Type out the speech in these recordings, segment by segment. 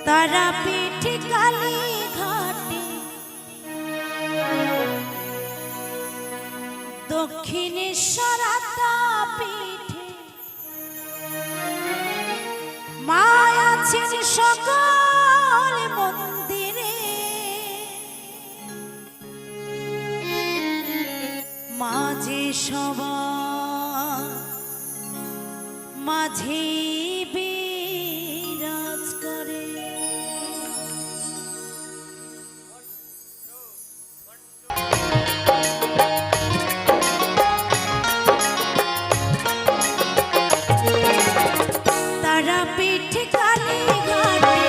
তারাপীঠ কালীঘাটে দক্ষিণেশ্বর তারাপীঠে মা আছেন সকল মন্দিরে, মাঝে সবার মাঝে বিরাজ করে। তারাপীঠ কালীঘাটে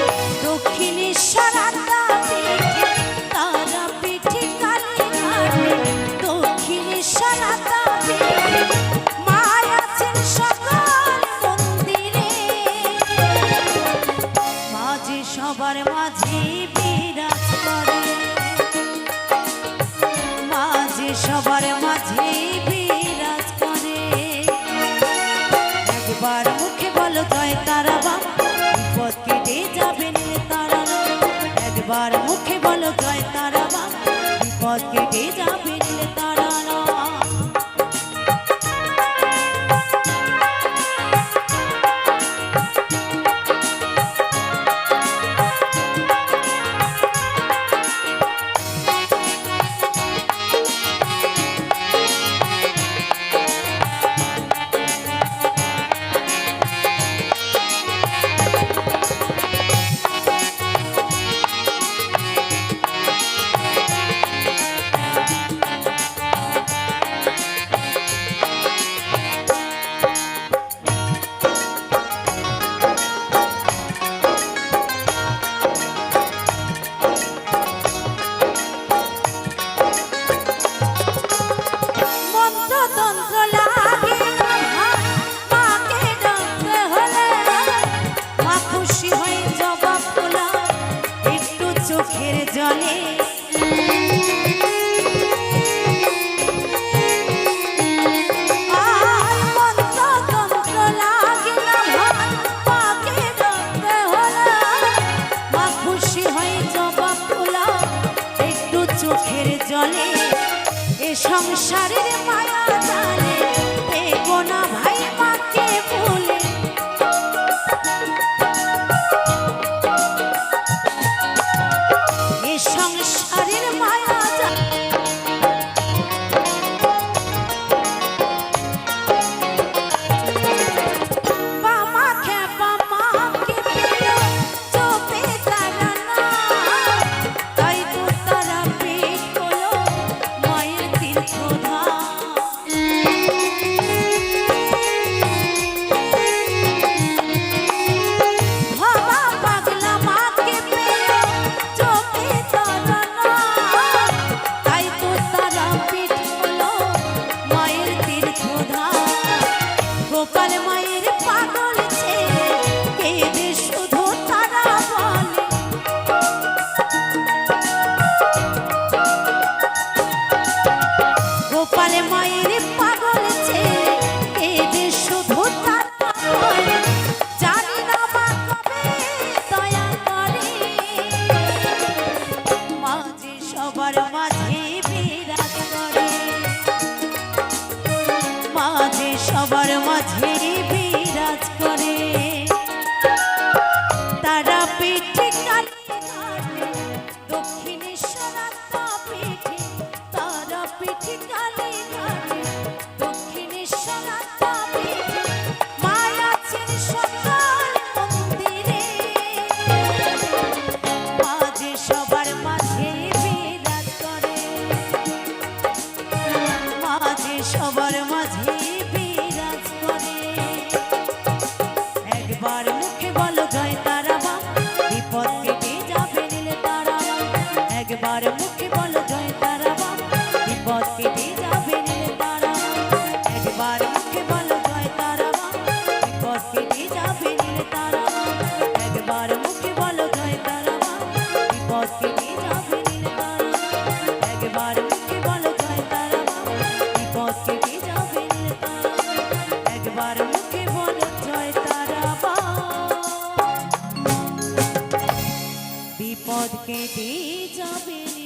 দক্ষিণেশ্বর তারাপীঠে, তারাপীঠ কালীঘাটে দক্ষিণেশ্বর তারাপীঠে মা আছেন সকল মন্দিরে, মাঝে সবার মাঝে বিরাজ করে, মাঝে সবার মাঝে বিরাজ করে। একবার মুখে বলো জয় তারা মা, বিপদ কেটে যাবে নীল তারা। একবার মুখে বলো জয় তারা মা, বিপদ কেটে যাবে নীল তারা। চোখের জলে খুশি হয়ে জবা ফোলা একটু চোখের জলে, এ সংসারের মায়া জালে দেখো না ভাই মাকে ভুলে। সংসারের মায়া বামা খেপা মাকে পেল চোপে তারা না, তাই তো তারাপীঠ হলো মায়ের তীর্থধাম। ভাবা পাগলা মাকে পেল চোপে তারা না, তাই তো তারাপীঠ হলো মায়ের তীর্থধাম। গোপাল মায়ের পাগল ছেলে কেঁদে শুধু তারা বলে, গোপাল মায়ের পাগল ছেলে কেঁদে শুধু তারা বলে, জানি না মা কবে দয়া করে, মাঝে সবার মাঝে বিরাজ করে, মাঝে সবার মাঝে বিরাজ করে। তারাপীঠ কালীঘাটে দক্ষিণেশ্বর তারাপীঠে, তারাপীঠ কালীঘাটে দক্ষিণেশ্বর তারাপীঠে মা আছেন সকল মন্দিরে, মাঝে সবার মাঝে বিরাজ করে, মাঝে সবার মাঝে বিরাজ করে। একবার মুখে বলো জয় তারা মা, বিপদ কেটে যাবে নীল তারা। একবার মুখে বলো জয় তারা মা, বিপদ কেটে যাবে নীল তারা। একবার মুখে বলো জয় তারা মা, বিপদ কেটে যাবে নীল তারা। একবার মুখে বলো জয় তারা মা, বিপদ কেটে যাবে নীল তারা। একবার মুখে বলো জয় তারা মা, বিপদ কেটে যাবে নীল তারা। একবার মুখে বলো জয় তারা মা। বিপদ কেটে যাবে